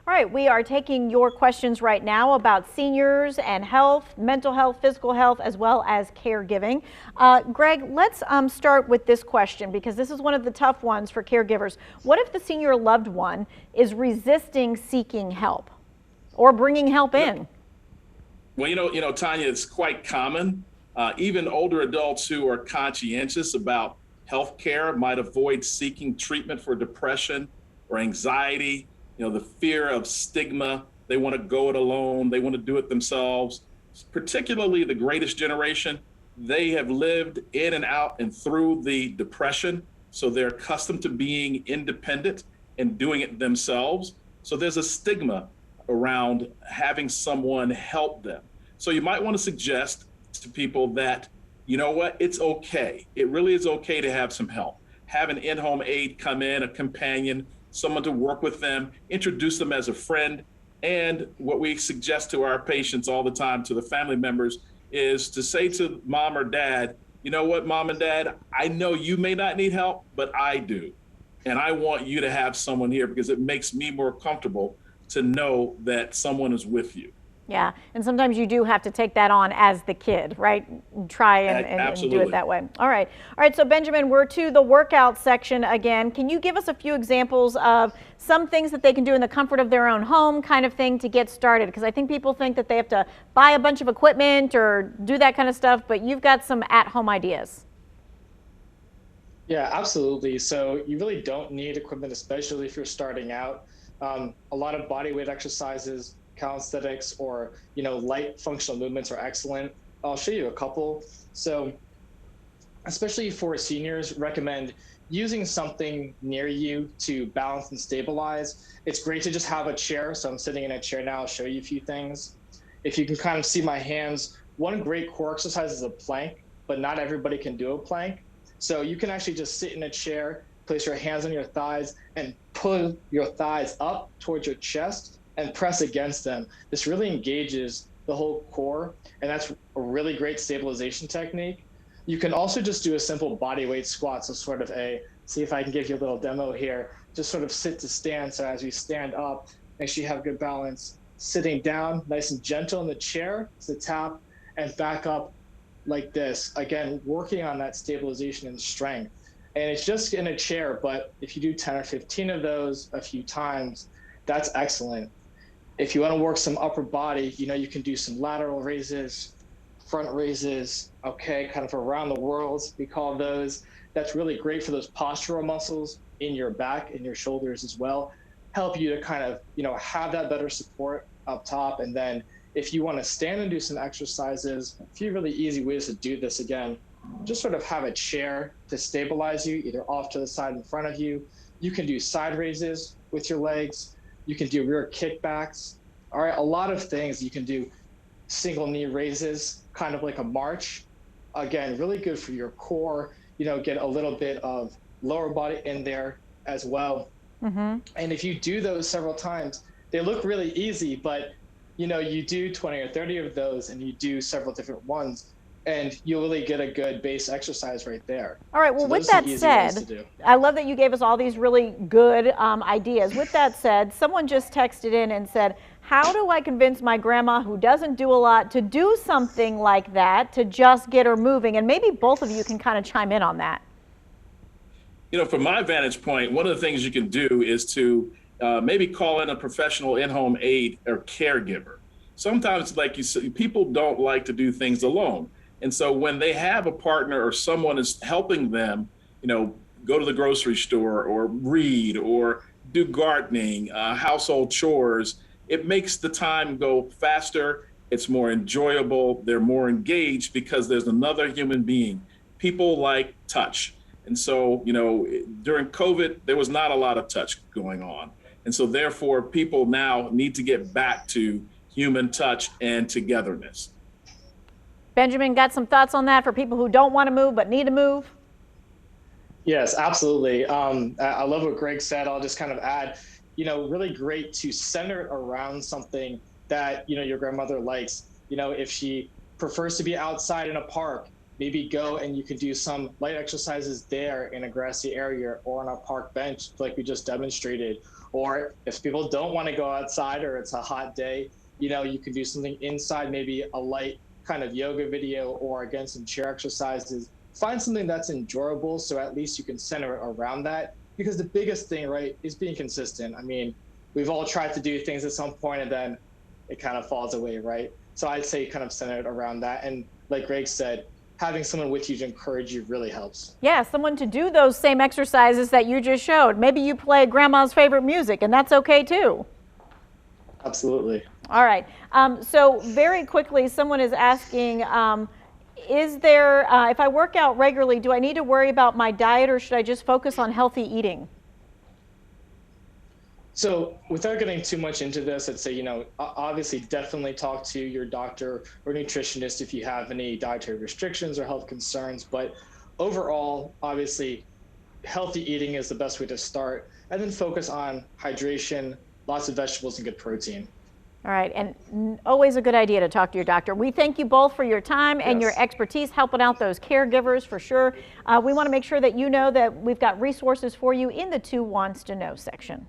All right, we are taking your questions right now about seniors and health, mental health, physical health, as well as caregiving. Greg, let's start with this question because this is one of the tough ones for caregivers. What if the senior loved one is resisting seeking help or bringing help in? Well, Tanya, it's quite common. Even older adults who are conscientious about health care might avoid seeking treatment for depression or anxiety, the fear of stigma. They want to go it alone. They want to do it themselves. Particularly the greatest generation, they have lived in and out and through the depression. So they're accustomed to being independent and doing it themselves. So there's a stigma around having someone help them. So you might want to suggest to people that, you know what, it's okay. It really is okay to have some help. Have an in-home aide come in, a companion, someone to work with them, introduce them as a friend. And what we suggest to our patients all the time, to the family members, is to say to mom or dad, you know what, mom and dad, I know you may not need help, but I do. And I want you to have someone here because it makes me more comfortable to know that someone is with you. Yeah, and sometimes you do have to take that on as the kid, right? Try and do it that way. All right. So Benjamin, we're to the workout section again. Can you give us a few examples of some things that they can do in the comfort of their own home kind of thing to get started? Because I think people think that they have to buy a bunch of equipment or do that kind of stuff, but you've got some at-home ideas. Yeah, absolutely. So you really don't need equipment, especially if you're starting out. A lot of body weight exercises, calisthenics, or light functional movements are excellent. I'll show you a couple. So especially for seniors, recommend using something near you to balance and stabilize. It's great to just have a chair. So I'm sitting in a chair now. I'll show you a few things. If you can kind of see my hands, one great core exercise is a plank, but not everybody can do a plank. So you can actually just sit in a chair, place your hands on your thighs, and pull your thighs up towards your chest and press against them. This really engages the whole core, and that's a really great stabilization technique. You can also just do a simple body weight squat. So sort of see if I can give you a little demo here. Just sort of sit to stand. So as we stand up, make sure you have good balance. Sitting down, nice and gentle in the chair to tap and back up like this. Again, working on that stabilization and strength. And it's just in a chair, but if you do 10 or 15 of those a few times, that's excellent. If you want to work some upper body, you can do some lateral raises, front raises, kind of around the world, we call those. That's really great for those postural muscles in your back and your shoulders as well. Help you to kind of, have that better support up top. And then if you want to stand and do some exercises, a few really easy ways to do this again, just sort of have a chair to stabilize you, either off to the side in front of you. You can do side raises with your legs. You can do rear kickbacks. All right, a lot of things. You can do single knee raises, kind of like a march. Again, really good for your core, get a little bit of lower body in there as well. Mm-hmm. And if you do those several times, they look really easy, but you do 20 or 30 of those and you do several different ones, and you'll really get a good base exercise right there. All right, well, with that said, I love that you gave us all these really good ideas. With that said, someone just texted in and said, how do I convince my grandma, who doesn't do a lot, to do something like that, to just get her moving? And maybe both of you can kind of chime in on that. From my vantage point, one of the things you can do is to maybe call in a professional in-home aide or caregiver. Sometimes, like you said, people don't like to do things alone. And so when they have a partner or someone is helping them, go to the grocery store or read or do gardening, household chores, it makes the time go faster. It's more enjoyable. They're more engaged because there's another human being. People like touch. And so, during COVID, there was not a lot of touch going on. And so therefore, people now need to get back to human touch and togetherness. Benjamin, got some thoughts on that for people who don't want to move but need to move? Yes, absolutely. I love what Greg said. I'll just kind of add, really great to center it around something that, your grandmother likes. If she prefers to be outside in a park, maybe go and you can do some light exercises there in a grassy area or on a park bench like we just demonstrated. Or if people don't want to go outside or it's a hot day, you can do something inside, maybe a light kind of yoga video, or again, some chair exercises. Find something that's enjoyable, so at least you can center it around that. Because the biggest thing, right, is being consistent. I mean, we've all tried to do things at some point and then it kind of falls away, right? So I'd say kind of center it around that. And like Greg said, having someone with you to encourage you really helps. Yeah, someone to do those same exercises that you just showed. Maybe you play grandma's favorite music, and that's okay too. Absolutely. All right. So very quickly, someone is asking, is there, if I work out regularly, do I need to worry about my diet, or should I just focus on healthy eating? So without getting too much into this, I'd say, obviously definitely talk to your doctor or nutritionist if you have any dietary restrictions or health concerns. But overall, obviously, healthy eating is the best way to start, and then focus on hydration, lots of vegetables, and good protein. All right, and always a good idea to talk to your doctor. We thank you both for your time and your expertise helping out those caregivers for sure. We want to make sure that you know that we've got resources for you in the Two Wants to Know section.